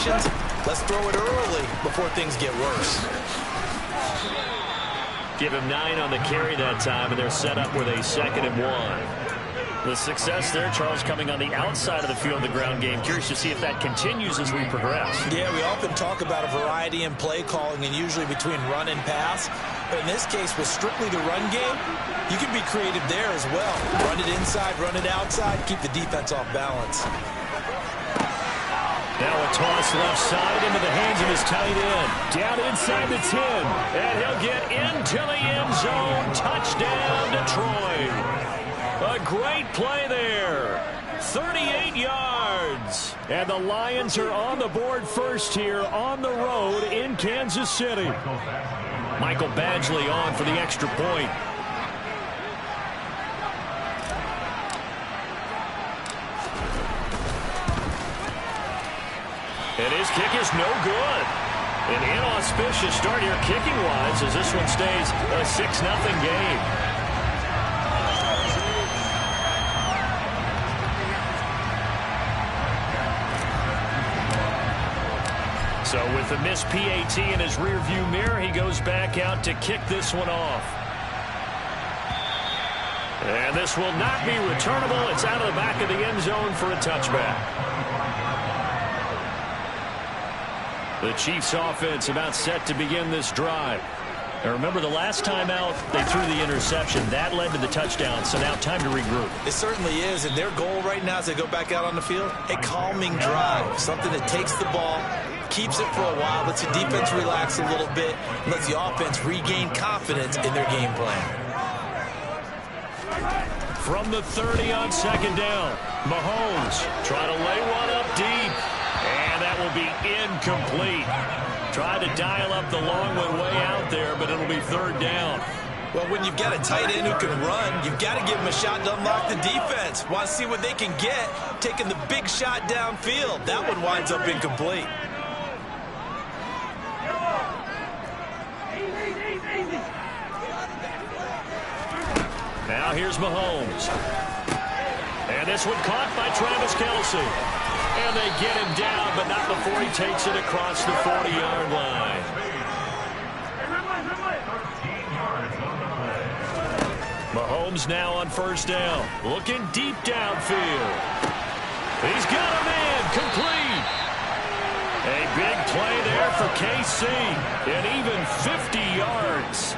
situations, let's throw it early before things get worse. Give him 9 on the carry that time, and they're set up with a 2nd and 1. The success there, Charles, coming on the outside of the field, the ground game. Curious to see if that continues as we progress. Yeah, we often talk about a variety in play calling and usually between run and pass. But in this case, with strictly the run game, you can be creative there as well. Run it inside, run it outside, keep the defense off balance. Now a toss left side into the hands of his tight end. Down inside the 10. And he'll get into the end zone. Touchdown, Detroit. A great play there. 38 yards. And the Lions are on the board first here on the road in Kansas City. Michael Badgley on for the extra point. And his kick is no good. An inauspicious start here kicking-wise as this one stays a 6-0 game. So with the missed PAT in his rearview mirror, he goes back out to kick this one off. And this will not be returnable. It's out of the back of the end zone for a touchback. The Chiefs offense about set to begin this drive. And remember, the last time out, they threw the interception. That led to the touchdown, so now time to regroup. It certainly is, and their goal right now as they go back out on the field, a calming drive, something that takes the ball, keeps it for a while, lets the defense relax a little bit, and lets the offense regain confidence in their game plan. From the 30 on 2nd down, Mahomes trying to lay one up deep. And that will be incomplete. Tried to dial up the long one way out there, but it'll be 3rd down. Well, when you've got a tight end who can run, you've got to give him a shot to unlock the defense. Want to see what they can get, taking the big shot downfield. That one winds up incomplete. Now here's Mahomes. And this one caught by Travis Kelce. And they get him down, but not before he takes it across the 40-yard line. Mahomes now on 1st down. Looking deep downfield. He's got a man complete. A big play there for KC. And even 50 yards.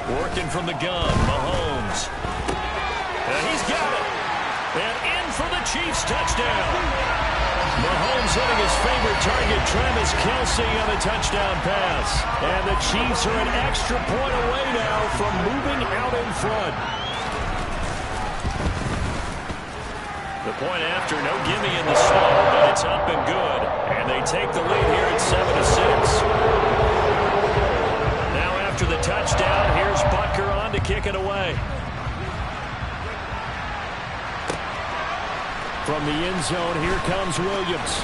Working from the gun, Mahomes. And he's got it. And in for the Chiefs touchdown. Mahomes hitting his favorite target, Travis Kelce, on a touchdown pass. And the Chiefs are an extra point away now from moving out in front. The point after, no gimme in the slow, but it's up and good. And they take the lead here at 7-6. Now after the touchdown, here's Butker on to kick it away. From the end zone, here comes Williams.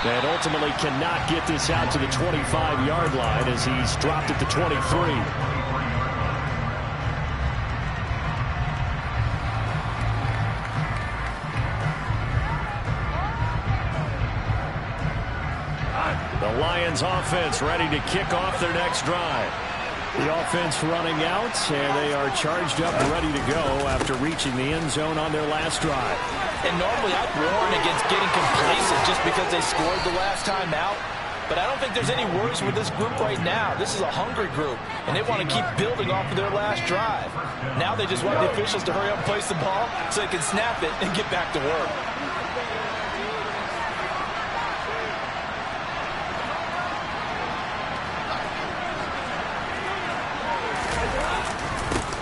And ultimately cannot get this out to the 25-yard line as he's dropped at the 23. The Lions offense ready to kick off their next drive. The offense running out, and they are charged up and ready to go after reaching the end zone on their last drive. And normally I'd warn against getting complacent just because they scored the last time out. But I don't think there's any worries with this group right now. This is a hungry group, and they want to keep building off of their last drive. Now they just want the officials to hurry up and place the ball so they can snap it and get back to work.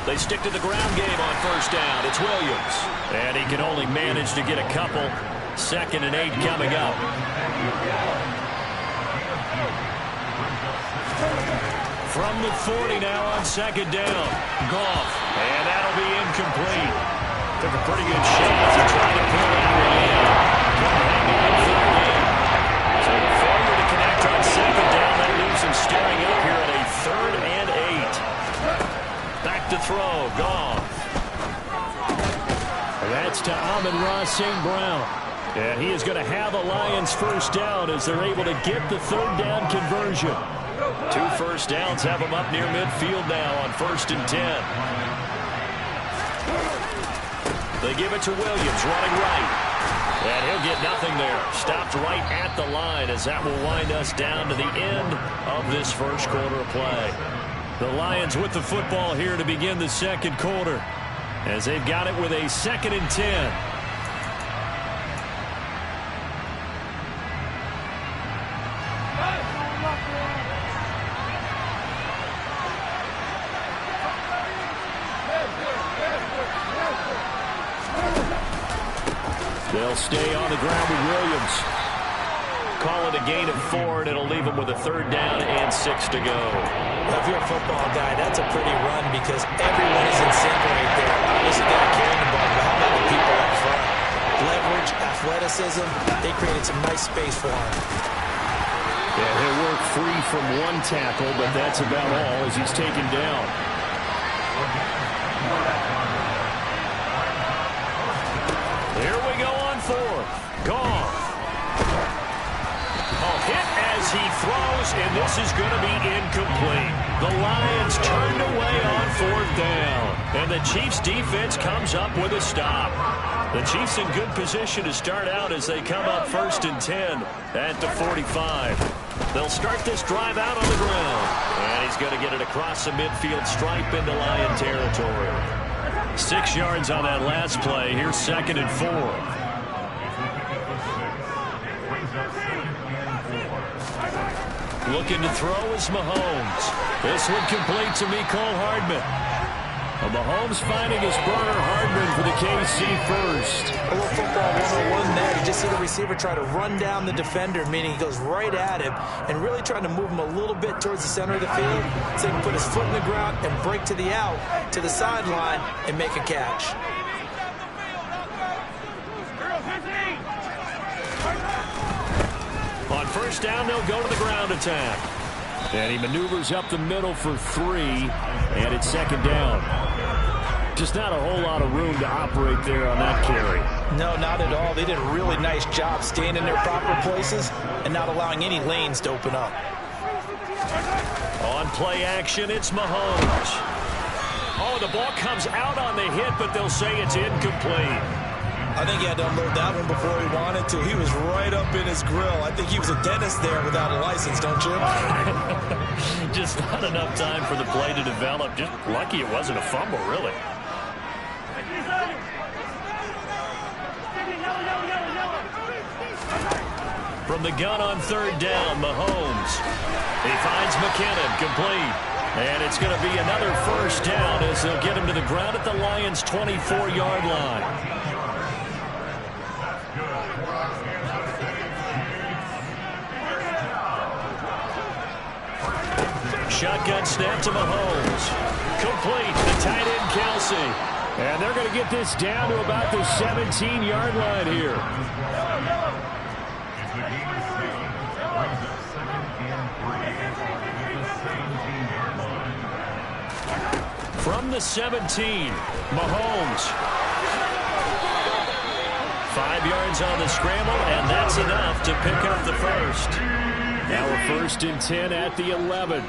They stick to the ground game on 1st down. It's Williams. And he can only manage to get a couple. 2nd and 8 coming up. From the 40 now on 2nd down. Goff. And that'll be incomplete. Took a pretty good shot to try to pull that one in. Couldn't hang on Amon-Ra St. Brown. And he is going to have a Lions first down as they're able to get the third down conversion. 2 first downs have them up near midfield now on 1st and 10. They give it to Williams running right. And he'll get nothing there. Stopped right at the line as that will wind us down to the end of this first quarter of play. The Lions with the football here to begin the second quarter as they've got it with a 2nd and 10. They'll stay on the ground with Williams. Call it a gain of 4, and it'll leave them with a 3rd down and 6 to go. If you're a football guy, that's a pretty run because everyone is in sync right there. Obviously, got to carry the ball, but how about the people up front? Leverage, athleticism, they created some nice space for him. Yeah, he'll work free from 1 tackle, but that's about all as he's taken down. Here we go on 4th. Goff. A hit as he throws, and this is going to be incomplete. The Lions turned away on 4th down, and the Chiefs' defense comes up with a stop. The Chiefs in good position to start out as they come up 1st and 10 at the 45. They'll start this drive out on the ground, and he's going to get it across the midfield stripe into Lion territory. 6 yards on that last play. Here's 2nd and 4. Looking to throw is Mahomes. This one complete to Mecole Hardman. Mahomes finding his burner Hardman for the KC first. A little football 101 there. You just see the receiver try to run down the defender, meaning he goes right at him and really trying to move him a little bit towards the center of the field so he can put his foot in the ground and break to the out, to the sideline, and make a catch. On 1st down, they'll go to the ground attack. And he maneuvers up the middle for 3, and it's 2nd down. Just not a whole lot of room to operate there on that carry. No, not at all. They did a really nice job staying in their proper places and not allowing any lanes to open up. On play action, it's Mahomes. Oh, the ball comes out on the hit, but they'll say it's incomplete. I think he had to unload that one before he wanted to. He was right up in his grill. I think he was a dentist there without a license, don't you? Just not enough time for the play to develop. Just lucky it wasn't a fumble, really. From the gun on 3rd down, Mahomes. He finds McKinnon, complete. And it's going to be another 1st down as they'll get him to the ground at the Lions' 24-yard line. Shotgun snap to Mahomes. Complete to the tight end, Kelsey. And they're going to get this down to about the 17-yard line here. From the 17, Mahomes. 5 yards on the scramble, and that's enough to pick up the first. Now we're 1st and 10 at the 11.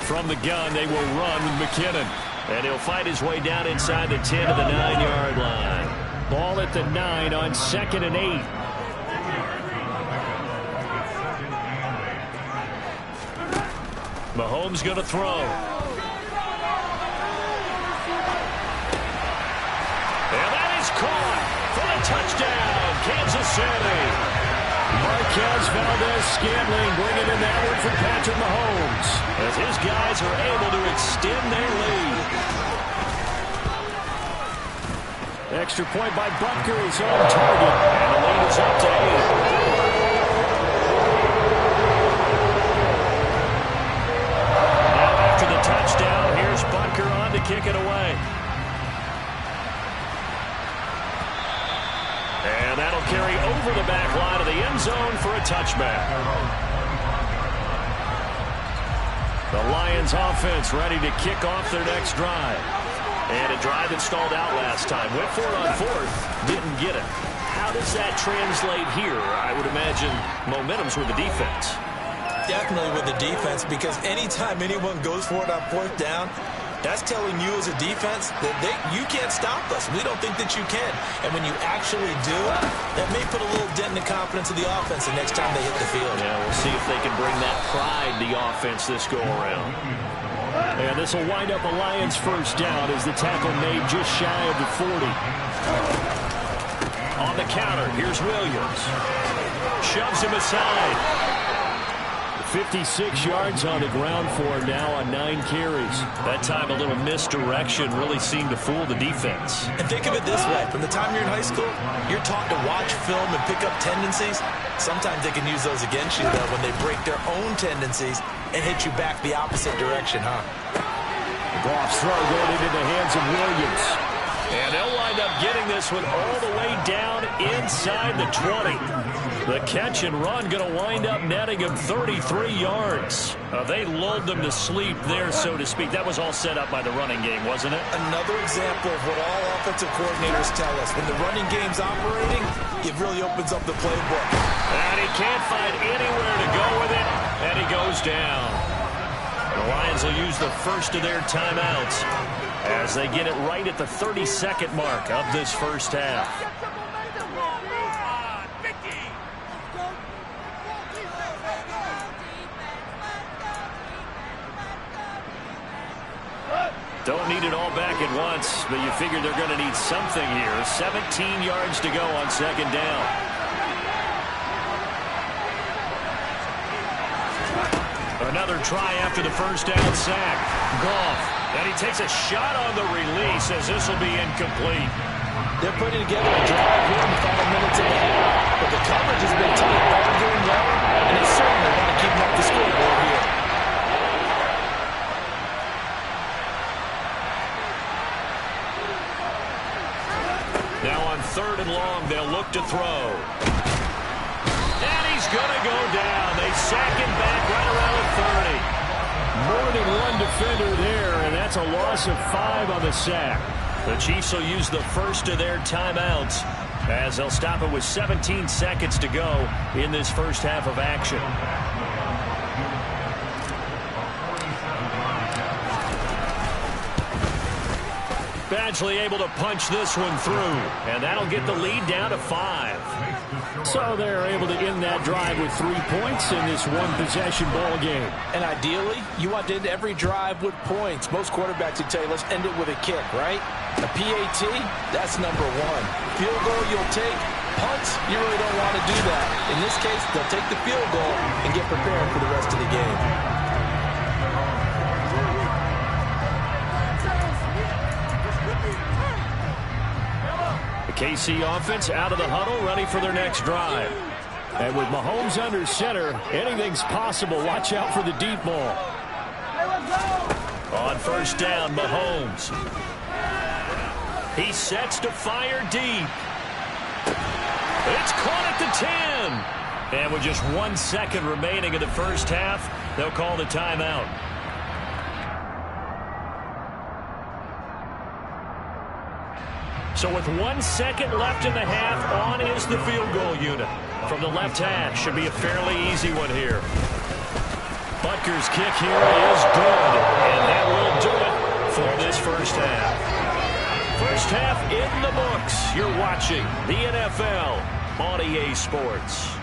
From the gun, they will run with McKinnon. And he'll fight his way down inside the 10 to the 9-yard line. Ball at the 9 on 2nd and 8. Mahomes going to throw. And that is caught for the touchdown, Kansas City. Marquez Valdez-Scantling bringing in that one for Patrick Mahomes as his guys are able to extend their lead. Extra point by Butker is on target, and the lead is up to 8. Touchdown. Here's Butker on to kick it away. And that'll carry over the back line of the end zone for a touchback. The Lions offense ready to kick off their next drive. And a drive that stalled out last time. Went for it on fourth. Didn't get it. How does that translate here? I would imagine momentum's with the defense. Definitely with the defense, because anytime anyone goes for it on fourth down, that's telling you as a defense that you can't stop us. We don't think that you can. And when you actually do, that may put a little dent in the confidence of the offense the next time they hit the field. Yeah, we'll see if they can bring that pride to the offense this go-around. And this will wind up a Lions first down as the tackle made just shy of the 40. On the counter, here's Williams. Shoves him aside. 56 yards on the ground for him now on 9 carries. That time a little misdirection really seemed to fool the defense. And think of it this way. From the time you're in high school, you're taught to watch film and pick up tendencies. Sometimes they can use those against you, though, when they break their own tendencies and hit you back the opposite direction, huh? Goff's throw going into the hands of Williams. And they'll wind up getting this one all the way down inside the 20. The catch and run going to wind up netting him 33 yards. They lulled them to sleep there, so to speak. That was all set up by the running game, wasn't it? Another example of what all offensive coordinators tell us. When the running game's operating, it really opens up the playbook. And he can't find anywhere to go with it, and he goes down. The Lions will use the first of their timeouts as they get it right at the 32nd mark of this first half. Don't need it all back at once, but you figure they're going to need something here. 17 yards to go on second down. Another try after the first down sack. Goff. And he takes a shot on the release as this will be incomplete. They're putting together a drive here in the final minutes of the half, but the coverage has been tight all game long, and they certainly want to keep up the scoreboard here. Now on 3rd and long, they'll look to throw. And he's going to go down. They sack him back right around the 30. More than one defender there, and that's a loss of 5 on the sack. The Chiefs will use the first of their timeouts as they'll stop it with 17 seconds to go in this first half of action. Badgley able to punch this one through, and that'll get the lead down to 5. So they're able to end that drive with 3 points in this one-possession ball game. And ideally, you want to end every drive with points. Most quarterbacks would tell you, let's end it with a kick, right? A PAT, that's number 1. Field goal you'll take. Punts, you really don't want to do that. In this case, they'll take the field goal and get prepared for the rest of the game. KC offense out of the huddle, ready for their next drive. And with Mahomes under center, anything's possible. Watch out for the deep ball. On first down, Mahomes. He sets to fire deep. It's caught at the 10. And with just 1 second remaining in the first half, they'll call the timeout. So with 1 second left in the half, on is the field goal unit. From the left hash, should be a fairly easy one here. Butker's kick here is good, and that will do it for this first half. First half in the books. You're watching the NFL on EA Sports.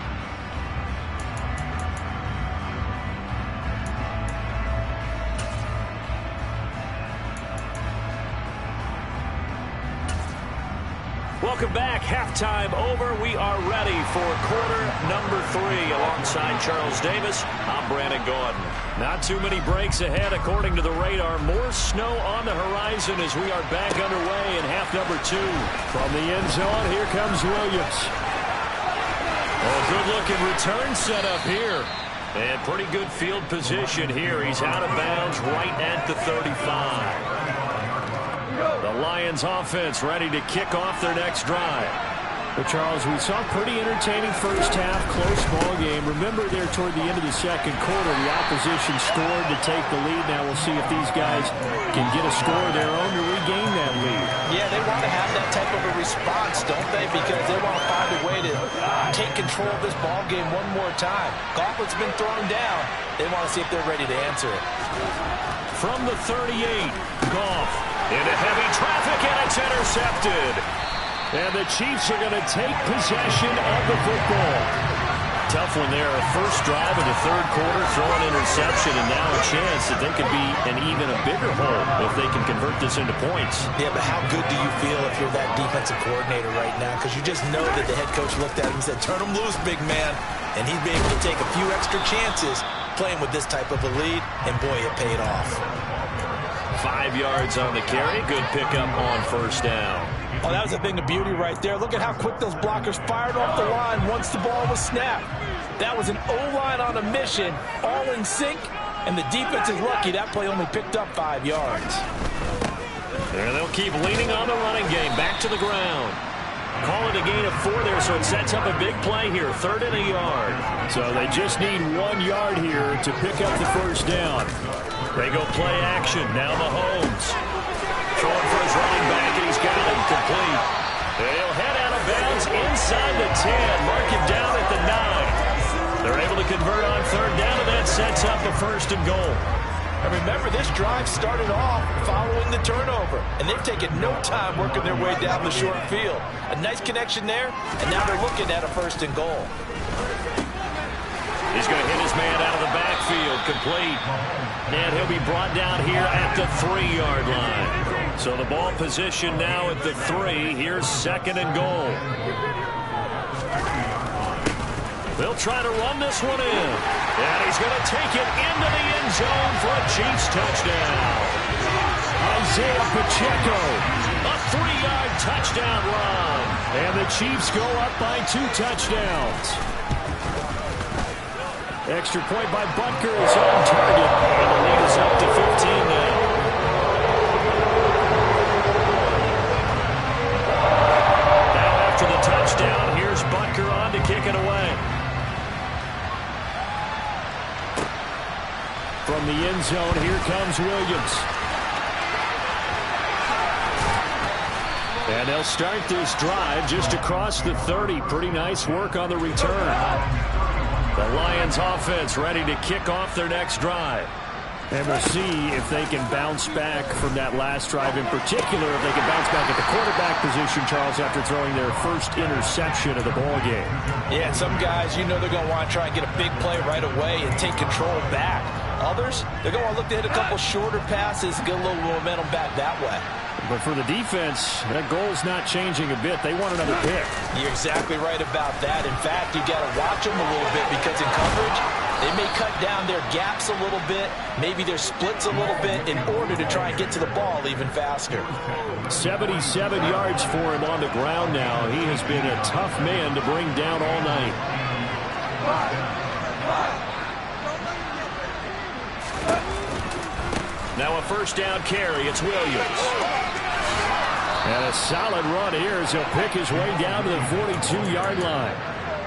Welcome back. Halftime over. We are ready for quarter number 3. Alongside Charles Davis, I'm Brandon Gaudin. Not too many breaks ahead according to the radar. More snow on the horizon as we are back underway in half number 2. From the end zone, here comes Williams. Oh, good-looking return set up here. And pretty good field position here. He's out of bounds right at the 35. The Lions offense ready to kick off their next drive. Well, Charles, we saw a pretty entertaining first half, close ball game. Remember there toward the end of the second quarter, the opposition scored to take the lead. Now we'll see if these guys can get a score of their own to regain that lead. Yeah, they want to have that type of a response, don't they? Because they want to find a way to take control of this ball game one more time. Gauntlet's been thrown down. They want to see if they're ready to answer it. From the 38, Goff into heavy traffic, and it's intercepted. And the Chiefs are going to take possession of the football. Tough one there. First drive of the third quarter, throw an interception, and now a chance that they could be an even a bigger hole if they can convert this into points. Yeah, but how good do you feel if you're that defensive coordinator right now? Because you just know that the head coach looked at him and said, turn him loose, big man. And he'd be able to take a few extra chances playing with this type of a lead, and boy, it paid off. 5 yards on the carry. Good pickup on first down. Oh, that was a thing of beauty right there. Look at how quick those blockers fired off the line once the ball was snapped. That was an O-line on a mission, all in sync, and the defense is lucky that play only picked up 5 yards. There they'll keep leaning on the running game. Back to the ground. Call it a gain of 4 there, so it sets up a big play here. 3rd and a yard. So they just need 1 yard here to pick up the first down. They go play action. Now Mahomes. Throwing for his running back, and he's got him complete. He'll head out of bounds inside the 10. Mark him down at the 9. They're able to convert on 3rd down, and that sets up a 1st and goal. And remember, this drive started off following the turnover, and they've taken no time working their way down the short field. A nice connection there, and now they're looking at a 1st and goal. He's going to hit his man out of the backfield, complete. And he'll be brought down here at the 3-yard line. So the ball position now at the 3. Here's 2nd and goal. They'll try to run this one in. And he's going to take it into the end zone for a Chiefs touchdown. Isaiah Pacheco. A 3-yard touchdown run. And the Chiefs go up by 2 touchdowns. Extra point by Butker is on target. And the lead is up to 15 now. Now after the touchdown, here's Butker on to kick it away. From the end zone, here comes Williams. And they'll start this drive just across the 30. Pretty nice work on the return. The Lions offense ready to kick off their next drive. And we'll see if they can bounce back from that last drive, in particular if they can bounce back at the quarterback position, Charles, after throwing their first interception of the ball game. Yeah, some guys, you know they're going to want to try and get a big play right away and take control back. Others, they're going to look to hit a couple shorter passes and get a little momentum back that way. But for the defense, that goal's not changing a bit. They want another pick. You're exactly right about that. In fact, you've got to watch them a little bit because in coverage, they may cut down their gaps a little bit, maybe their splits a little bit in order to try and get to the ball even faster. 77 yards for him on the ground now. He has been a tough man to bring down all night. Now a 1st down carry. It's Williams. And a solid run here as he'll pick his way down to the 42-yard line.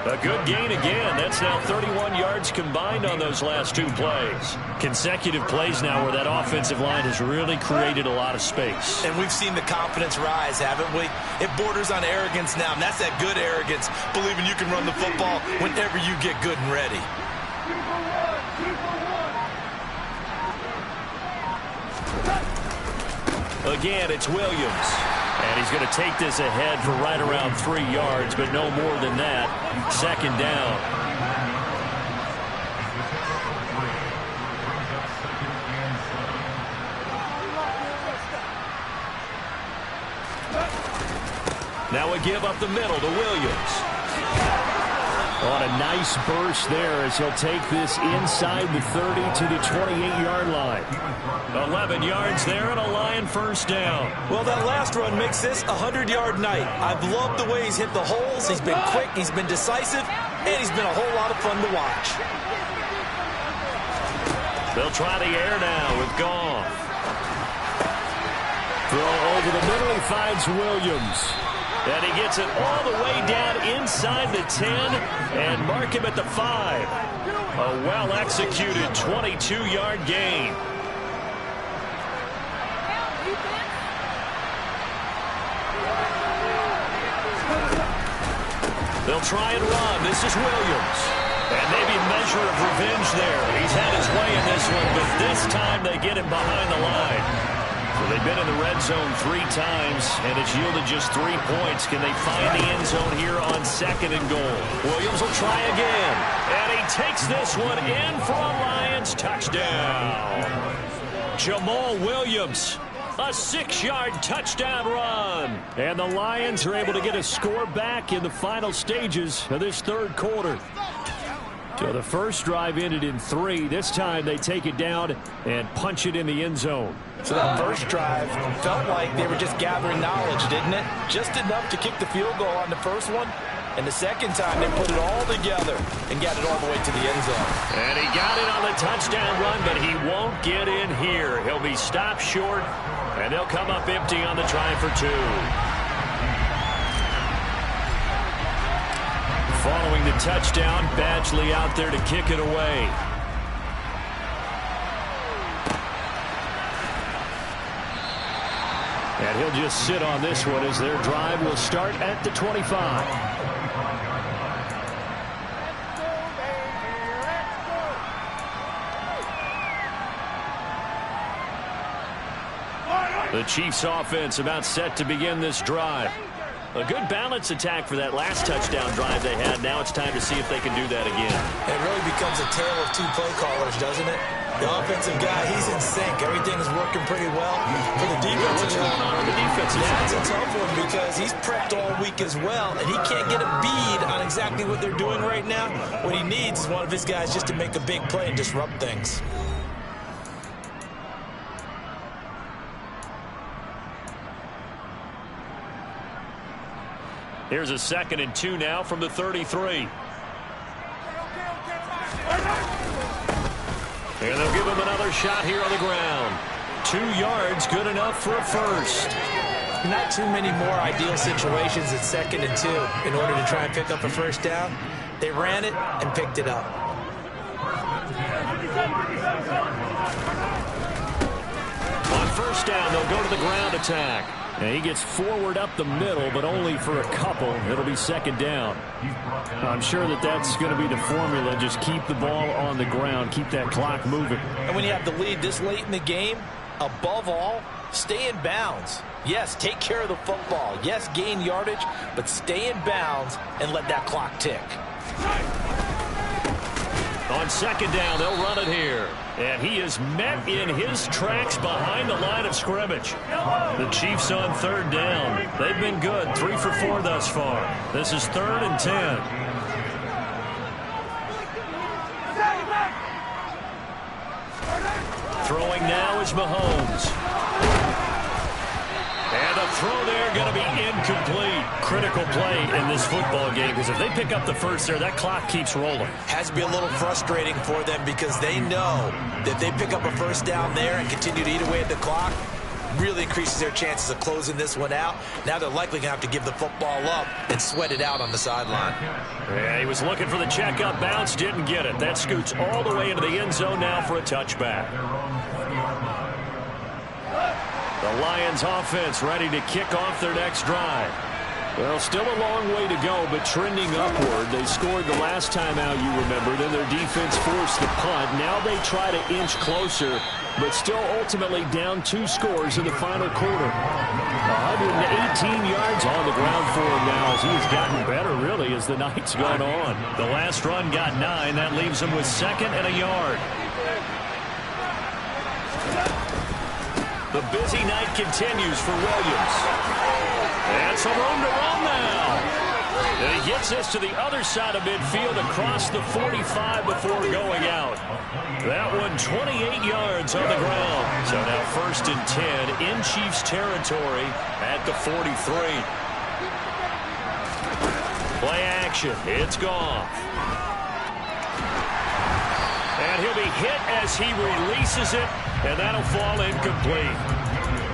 A good gain again. That's now 31 yards combined on those last 2 plays. Consecutive plays now where that offensive line has really created a lot of space. And we've seen the confidence rise, haven't we? It borders on arrogance now, and that's that good arrogance, believing you can run the football whenever you get good and ready. Again, it's Williams. And he's going to take this ahead for right around 3 yards, but no more than that. 2nd down. Now a give up the middle to Williams. On a nice burst there as he'll take this inside the 30 to the 28-yard line. 11 yards there and a Lion 1st down. Well, that last run makes this a 100-yard night. I've loved the way he's hit the holes. He's been quick, he's been decisive, and he's been a whole lot of fun to watch. They'll try the air now with Goff. Throw over the middle, he finds Williams. And he gets it all the way down inside the 10 and mark him at the 5. A well-executed 22-yard gain. They'll try and run. This is Williams. And maybe a measure of revenge there. He's had his way in this one, but this time they get him behind the line. So they've been in the red zone 3 times, and it's yielded just 3 points. Can they find the end zone here on 2nd and goal? Williams will try again. And he takes this one in for a Lions touchdown. Jamal Williams. A 6-yard touchdown run. And the Lions are able to get a score back in the final stages of this 3rd quarter. So the first drive ended in 3. This time they take it down and punch it in the end zone. So that first drive felt like they were just gathering knowledge, didn't it? Just enough to kick the field goal on the first one. And the second time, they put it all together and got it all the way to the end zone. And he got it on the touchdown run, but he won't get in here. He'll be stopped short, and they'll come up empty on the try for 2. Following the touchdown, Badgley out there to kick it away. And he'll just sit on this one as their drive will start at the 25. The Chiefs offense about set to begin this drive. A good balance attack for that last touchdown drive they had. Now it's time to see if they can do that again. It really becomes a tale of 2 play callers, doesn't it? The offensive guy, he's in sync. Everything is working pretty well. For the defense, what's going on the defensive side? That's a tough one because he's prepped all week as well, and he can't get a bead on exactly what they're doing right now. What he needs is one of his guys just to make a big play and disrupt things. Here's a 2nd and 2 now from the 33. And they'll give him another shot here on the ground. 2 yards, good enough for a first. Not too many more ideal situations at 2nd and 2 in order to try and pick up a first down. They ran it and picked it up. On first down, they'll go to the ground attack. And he gets forward up the middle, but only for a couple. It'll be 2nd down. I'm sure that's going to be the formula. Just keep the ball on the ground. Keep that clock moving. And when you have the lead this late in the game, above all, stay in bounds. Yes, take care of the football. Yes, gain yardage, but stay in bounds and let that clock tick. On 2nd down, they'll run it here. And he is met in his tracks behind the line of scrimmage. The Chiefs on 3rd down. They've been good, 3 for 4 thus far. This is 3rd and 10. Throwing now is Mahomes. And the throw there going to be incomplete. Critical play in this football game because if they pick up the first there, that clock keeps rolling. Has to be a little frustrating for them because they know that they pick up a first down there and continue to eat away at the clock, really increases their chances of closing this one out. Now they're likely going to have to give the football up and sweat it out on the sideline. Yeah, he was looking for the check-up bounce, didn't get it. That scoots all the way into the end zone now for a touchback. The Lions offense ready to kick off their next drive. Well, still a long way to go, but trending upward. They scored the last time out, you remember. Then their defense forced the punt. Now they try to inch closer, but still ultimately down 2 scores in the final quarter. 118 yards on the ground for him now as he's gotten better, really, as the night's gone on. The last run got 9. That leaves him with 2nd and a yard. The busy night continues for Williams. And some room to run now. And he gets this to the other side of midfield across the 45 before going out. That one 28 yards on the ground. So now 1st and 10 in Chiefs territory at the 43. Play action. It's Goff. And he'll be hit as he releases it, and that'll fall incomplete.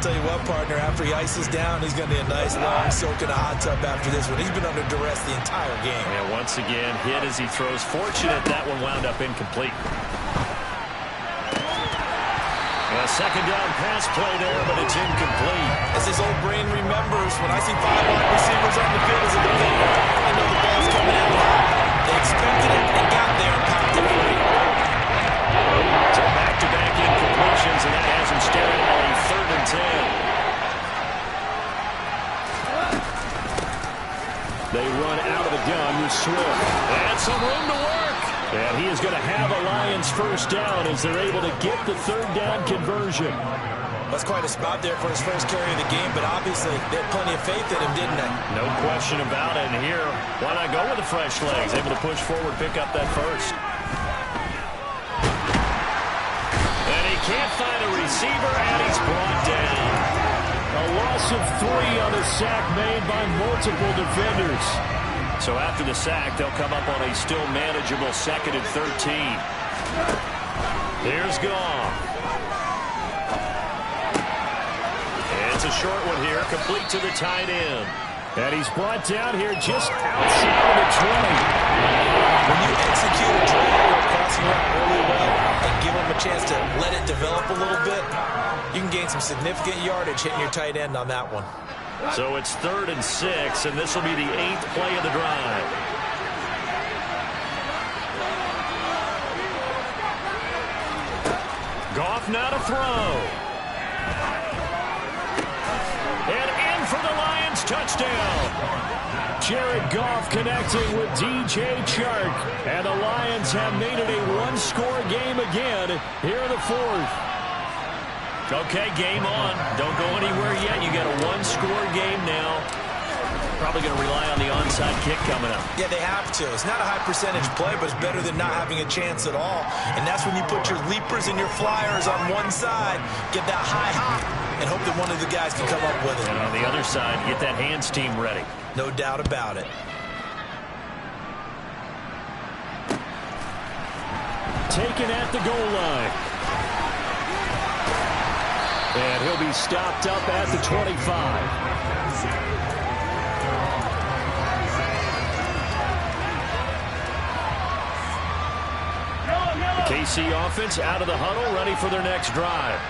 Tell you what, partner, after he ices down, he's going to need a nice long soak in a hot tub after this one. He's been under duress the entire game. And once again, hit as he throws. Fortunate that one wound up incomplete. A second down pass play there, but it's incomplete. As his old brain remembers, when I see 5 wide receivers on the field as a defender, I know the ball's coming out high. They expected it and got there and popped it free. So back-to-back incompletions, and that has him staring at a 3rd and 10. They run out of the gun with Swift. And some room to work. And he is going to have a Lions first down as they're able to get the 3rd down conversion. That's quite a spot there for his first carry of the game, but obviously they had plenty of faith in him, didn't they? No question about it. And here, why not go with the fresh legs? Able to push forward, pick up that first. And he can't find a receiver, and he's brought down. A loss of 3 on a sack made by multiple defenders. So after the sack, they'll come up on a still manageable 2nd and 13. Here's Goff. It's a short one here, complete to the tight end. And he's brought down here just outside of the 20. When you execute a drag or crossing route really well and give him a chance to let it develop a little bit, you can gain some significant yardage hitting your tight end on that one. So it's 3rd and 6, and this will be the 8th play of the drive. Goff now to throw. And in for the Lions touchdown. Jared Goff connecting with DJ Chark. And the Lions have made it a 1-score game again here in the 4th. Okay, game on. Don't go anywhere yet. You got a 1-score game now. Probably going to rely on the onside kick coming up. Yeah, they have to. It's not a high percentage play, but it's better than not having a chance at all. And that's when you put your leapers and your flyers on one side, get that high hop, and hope that one of the guys can come up with it. And on the other side, get that hands team ready. No doubt about it. Taken at the goal line. And he'll be stopped up at the 25. KC offense out of the huddle, ready for their next drive.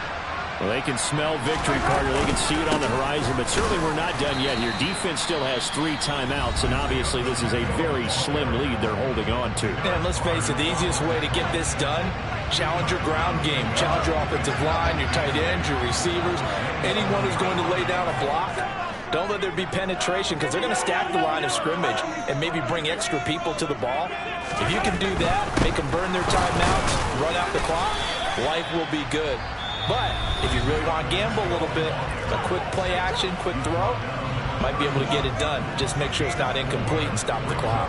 Well, they can smell victory, partner. They can see it on the horizon, but certainly we're not done yet here. Defense still has 3 timeouts, and obviously this is a very slim lead they're holding on to. And let's face it, the easiest way to get this done, challenge your ground game. Challenge your offensive line, your tight ends, your receivers, anyone who's going to lay down a block. Don't let there be penetration because they're going to stack the line of scrimmage and maybe bring extra people to the ball. If you can do that, make them burn their timeouts, run out the clock, life will be good. But if you really want to gamble a little bit, a quick play action, quick throw, might be able to get it done. Just make sure it's not incomplete and stop the clock.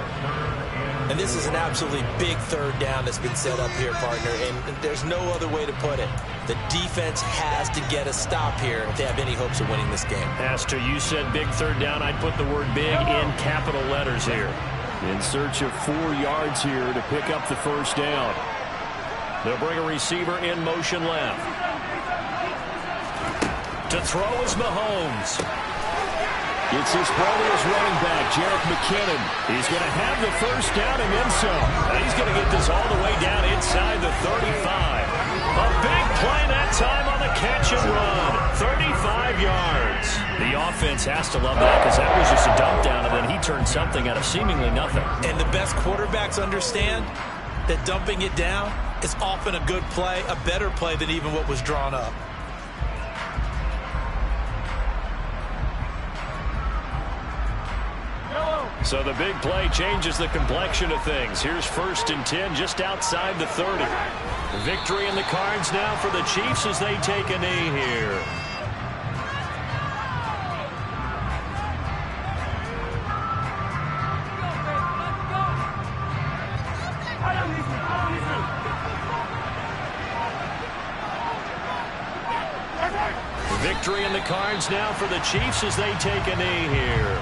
And this is an absolutely big 3rd down that's been set up here, partner, and there's no other way to put it. The defense has to get a stop here if they have any hopes of winning this game. Pastor, you said big 3rd down. I'd put the word big in capital letters here. In search of 4 yards here to pick up the first down. They'll bring a receiver in motion left. To throw is Mahomes. It's his brother's running back, Jerick McKinnon. He's going to have the first down and then some. He's going to get this all the way down inside the 35. A big play that time on the catch and run. 35 yards. The offense has to love that because that was just a dump down, and then he turned something out of seemingly nothing. And the best quarterbacks understand that dumping it down is often a good play, a better play than even what was drawn up. So the big play changes the complexion of things. Here's 1st and 10 just outside the 30. Victory in the cards now for the Chiefs as they take a knee here. Victory in the cards now for the Chiefs as they take a knee here.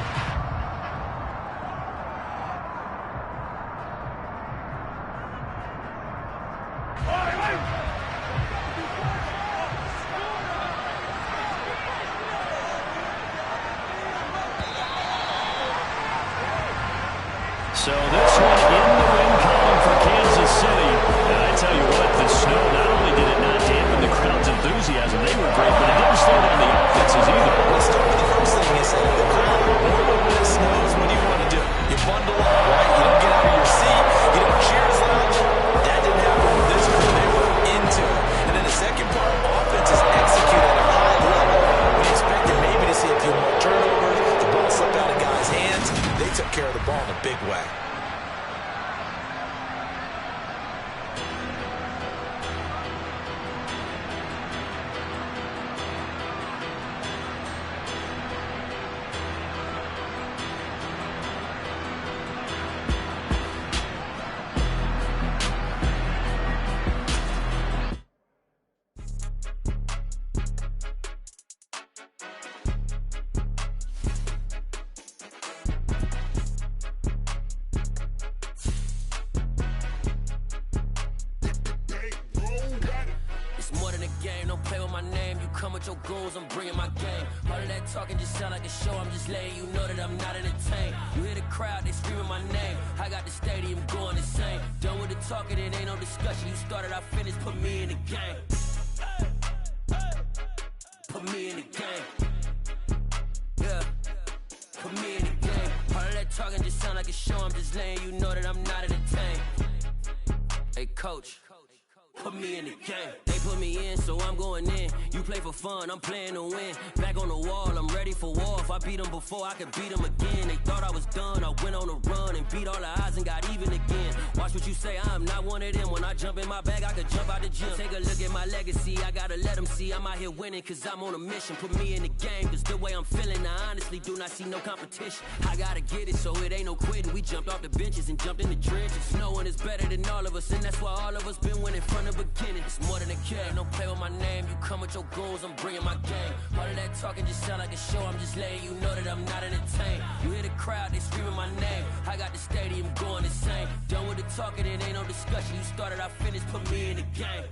with your goons, I'm bringing my game. All of that talking just sound like a show, I'm just letting you know that I'm not entertained. You hear the crowd, they screaming my name. I got the stadium going insane. Done with the talking, it ain't no discussion. You started, I finished, put me in the game. Put me in the game. Yeah, put me in the game. All of that talking just sound like a show, I'm just letting you know that I'm not entertained. Hey, coach, put me in the game. They put me in, so I'm going in. You play for fun, I'm playing to win. Back on the wall, I'm ready for war. If I beat them before, I could beat them again. They thought I was done, I went on a run and beat all the odds and got even again. Watch what you say, I'm not one of them. When I jump in my bag, I could jump out the gym. Take a look at my legacy, I gotta let them see I'm out here winning, cause I'm on a mission. Put me in the game, cause the way I'm feeling, I honestly do not see no competition. I gotta get it, so it ain't no quitting. We jumped off the benches and jumped in the trenches. No one is better than all of us, and that's why all of us been winning from the beginning. It's more than a game, don't play with my name. You come with your goons, I'm bringing my game. All of that talking just sound like a show, I'm just letting you know that I'm not entertained. You hear the crowd, they screaming my name. I got the stadium going insane. Done with the talking, it ain't no discussion. You started, I finished, put me in the game.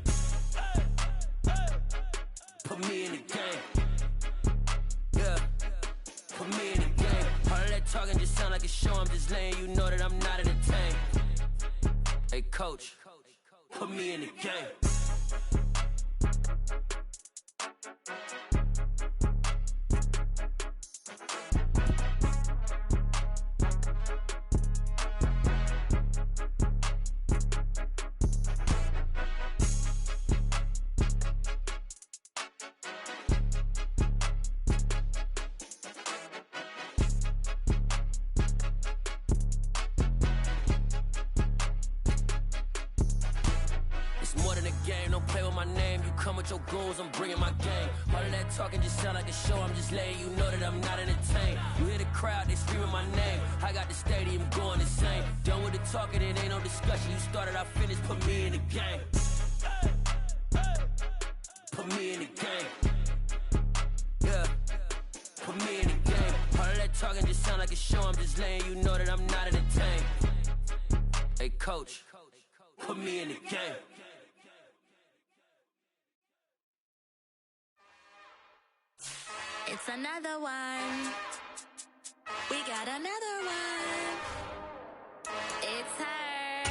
Put me in the game. Yeah, put me in the game. All of that talking just sound like a show, I'm just letting you know that I'm not entertained. Hey, coach, put me in the game. Your goals, I'm bringing my game. All of that talking just sound like a show, I'm just letting you know that I'm not entertained. You hear the crowd, they screaming my name. I got the stadium going insane. Done with the talking, it ain't no discussion. You started, I finished, put me in the game. Put me in the game. Yeah, put me in the game. All of that talking just sound like a show, I'm just letting you know that I'm not entertained. Hey, coach, put me in the game. It's another one. We got another one. It's her.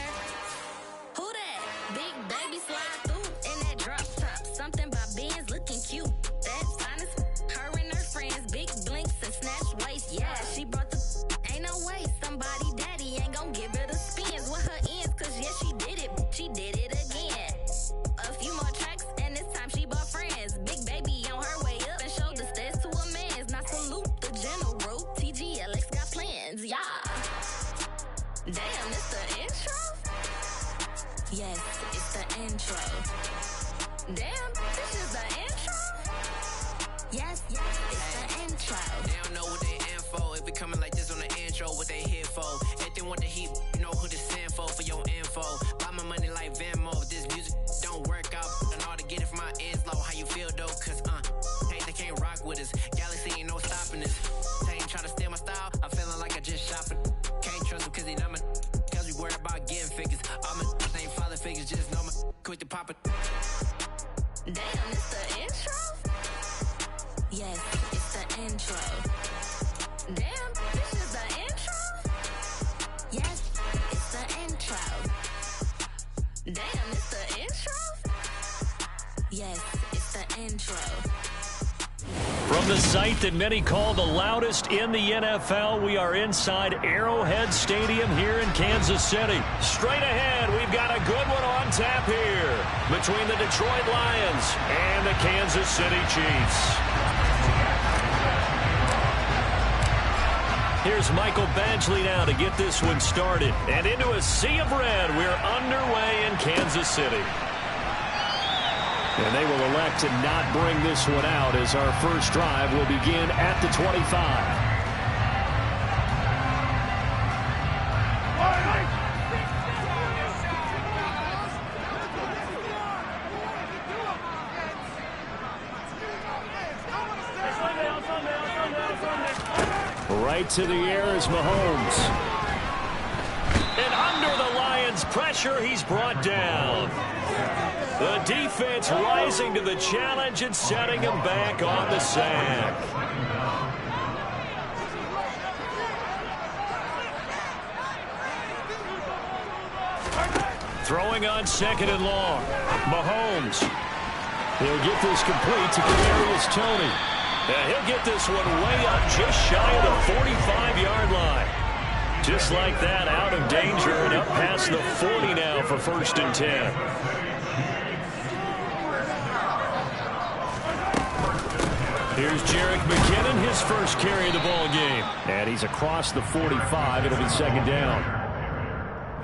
Who that? Big baby slide through in that drop top. Something by Benz looking cute. That's honest. Her and her friends, big blinks and snatch waist. Yeah, she brought the. Ain't no way somebody daddy ain't gon' give her the spins with her ends. Cause yeah, she did it. She did it again. A few more tracks and this time she bought friends. Big baby on her way up and showed the stairs to a man's. Now salute the general. TGLX got plans, yeah. Damn, it's the intro? Yes, it's the intro. Damn, this is the intro? Yes, it's the intro. They don't know what they in for. If we coming like this on the intro, what they here for? If they want the heat, you know who to send for your info. Buy my money like Venmo. If this music don't work out, and all to get it from my ends low. How you feel though? Cause hey, they can't rock with us. Galaxy ain't no stopping us. They ain't trying to steal my style. I'm feeling like I just shot for. Can't trust him cause he not my. Cause we worried about getting figures. All my ain't father figures, just know my quick to pop it. Damn, it's the intro? Yes, it's the intro. Damn, this is the intro? Yes, it's the intro. Damn, it's the intro? Yes, it's the intro. From the site that many call the loudest in the NFL, we are inside Arrowhead Stadium here in Kansas City. Straight ahead, we've got a good one on tap here between the Detroit Lions and the Kansas City Chiefs. Here's Michael Badgley now to get this one started. And into a sea of red, we're underway in Kansas City. And they will elect to not bring this one out as our first drive will begin at the 25. Right to the air is Mahomes. And under the Lions' pressure, he's brought down. The defense rising to the challenge and setting him back on the sack. Throwing on 2nd and long. Mahomes. He'll get this complete to Kadarius Toney. And he'll get this one way up just shy of the 45-yard line. Just like that, out of danger and up past the 40 now for 1st and 10. Here's Jerick McKinnon, his first carry of the ball game. And he's across the 45. It'll be 2nd down.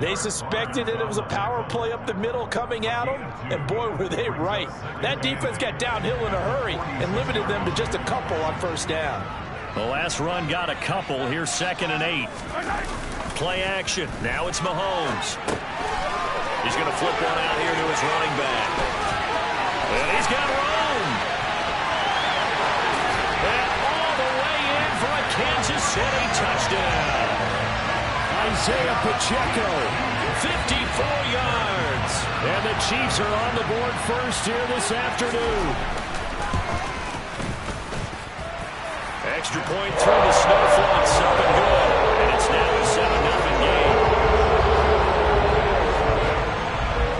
They suspected that it was a power play up the middle coming at them, and boy, were they right. That defense got downhill in a hurry and limited them to just a couple on 1st down. The last run got a couple. Here's 2nd and 8. Play action. Now it's Mahomes. He's going to flip one out here to his running back. And he's got room. And all the way in for a Kansas City touchdown. Isaiah Pacheco, 54 yards. And the Chiefs are on the board first here this afternoon. Extra point through the snowflakes, up and good. And it's now a 7-0 game.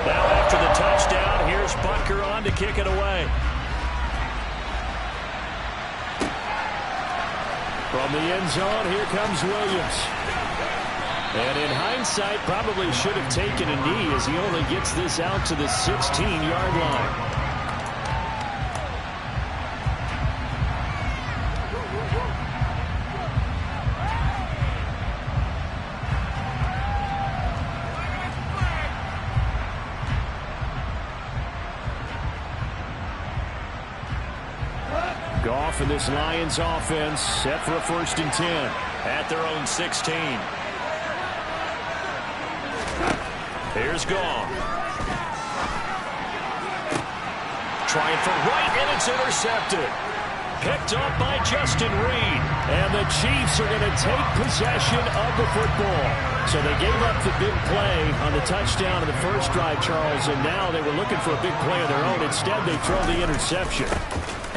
Now after the touchdown, here's Butker on to kick it away. From the end zone, here comes Williams. And in hindsight, probably should have taken a knee as he only gets this out to the 16-yard line. Goff and this Lions offense set for a 1st and 10 at their own 16. Here's Goff. Trying for right, and it's intercepted. Picked up by Justin Reed. And the Chiefs are going to take possession of the football. So they gave up the big play on the touchdown in the first drive, Charles, and now they were looking for a big play of their own. Instead, they throw the interception.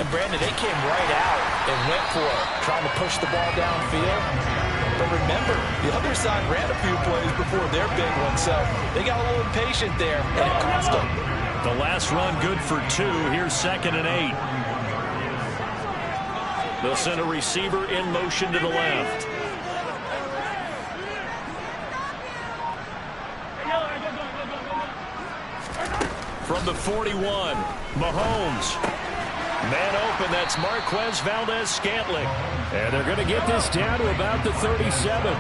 And, Brandon, they came right out and went for it, trying to push the ball downfield. But remember, the other side ran a few plays before their big one, so they got a little impatient there, and it cost them. The last run good for 2. Here's 2nd and 8. They'll send a receiver in motion to the left. From the 41, Mahomes. Man open, that's Marquez Valdes-Scantling. And they're going to get this down to about the 37.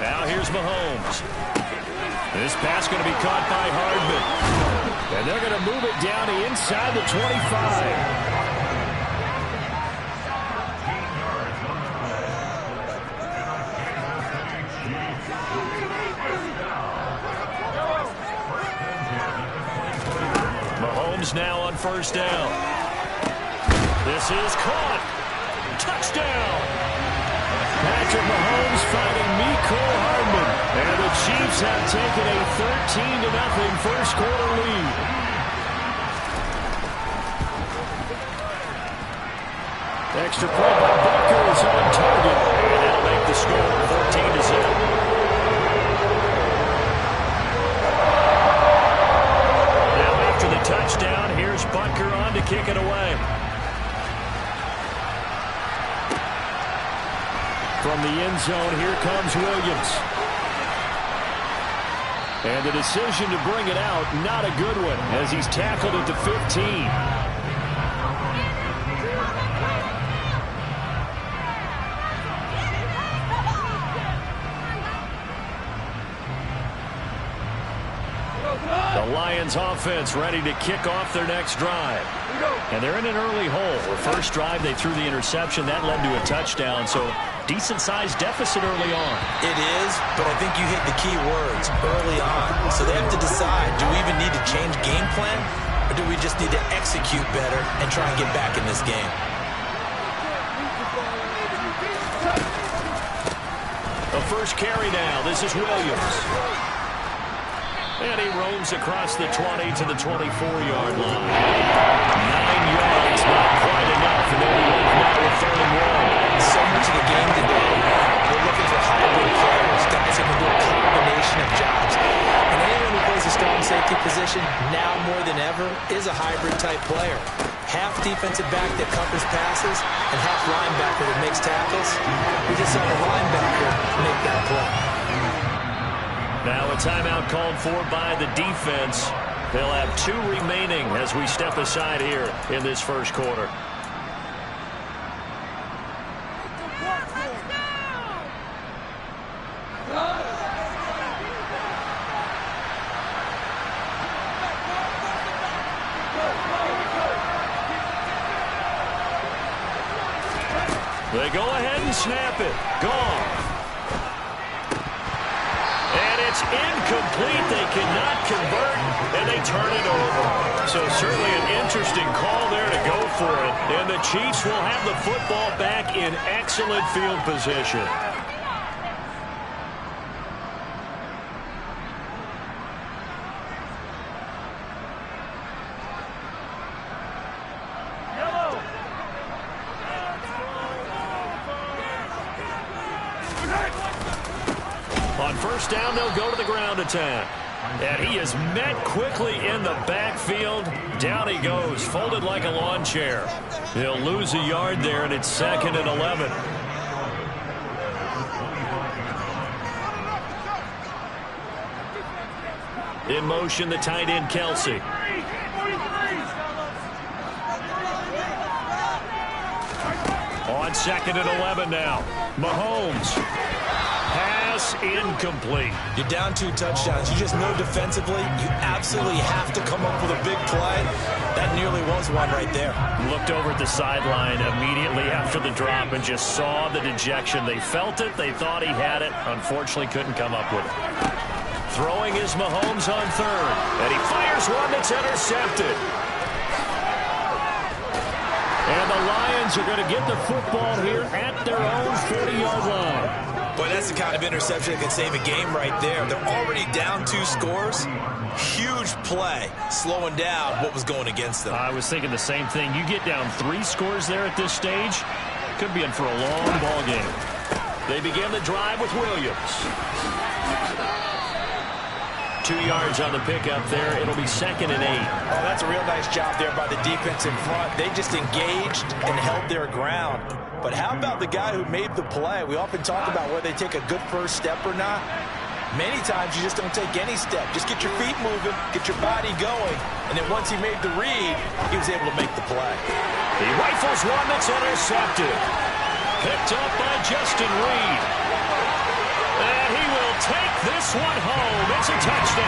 Now here's Mahomes. This pass going to be caught by Hardman. And they're going to move it down to inside the 25. Now on 1st down. This is caught. Touchdown. Patrick Mahomes finding Mecole Hardman. And the Chiefs have taken a 13-0 first quarter lead. Extra point by Butker is on target. And that'll make the score 14-0. Touchdown. Here's Butker on to kick it away. From the end zone, here comes Williams. And the decision to bring it out, not a good one, as he's tackled at the 15. The Lions offense ready to kick off their next drive. And they're in an early hole. The first drive, they threw the interception. That led to a touchdown, so decent-sized deficit early on. It is, but I think you hit the key words, early on. So they have to decide, do we even need to change game plan, or do we just need to execute better and try and get back in this game? The first carry now. This is Williams. And he roams across the 20 to the 24-yard line. 9 yards, not quite enough. And then we look now with 3rd and 1. So much of the game today, we're looking for hybrid players, guys who can do a combination of jobs. And anyone who plays a strong safety position, now more than ever, is a hybrid-type player. Half defensive back that covers passes, and half linebacker that makes tackles. We just saw the linebacker make that play. Now a timeout called for by the defense. They'll have 2 remaining as we step aside here in this first quarter. They go ahead and snap it. Gone. And it's incomplete. They cannot convert, and they turn it over. So certainly an interesting call there to go for it. And the Chiefs will have the football back in excellent field position. On first down, they'll go to the ground attack. And he is met quickly in the backfield. Down he goes, folded like a lawn chair. He'll lose a yard there, and it's 2nd and 11. In motion, the tight end, Kelsey. On 2nd and 11 now. Mahomes. Pass incomplete. You're down 2 touchdowns. You just know defensively you absolutely have to come up with a big play. That nearly was one right there. Looked over at the sideline immediately after the drop and just saw the dejection. They felt it. They thought he had it. Unfortunately, couldn't come up with it. Throwing is Mahomes on 3rd. And he fires one that's intercepted. And the Lions are going to get the football here at their own 40-yard line. Boy, that's the kind of interception that can save a game right there. They're already down 2 scores. Huge play, slowing down what was going against them. I was thinking the same thing. You get down 3 scores there at this stage, could be in for a long ball game. They begin the drive with Williams. 2 yards on the pickup there. It'll be 2nd and 8. Oh, that's a real nice job there by the defense in front. They just engaged and held their ground. But how about the guy who made the play? We often talk about whether they take a good first step or not. Many times you just don't take any step. Just get your feet moving, get your body going. And then once he made the read, he was able to make the play. He rifles one that's intercepted. Picked up by Justin Reed. And he will take this one home. It's a touchdown.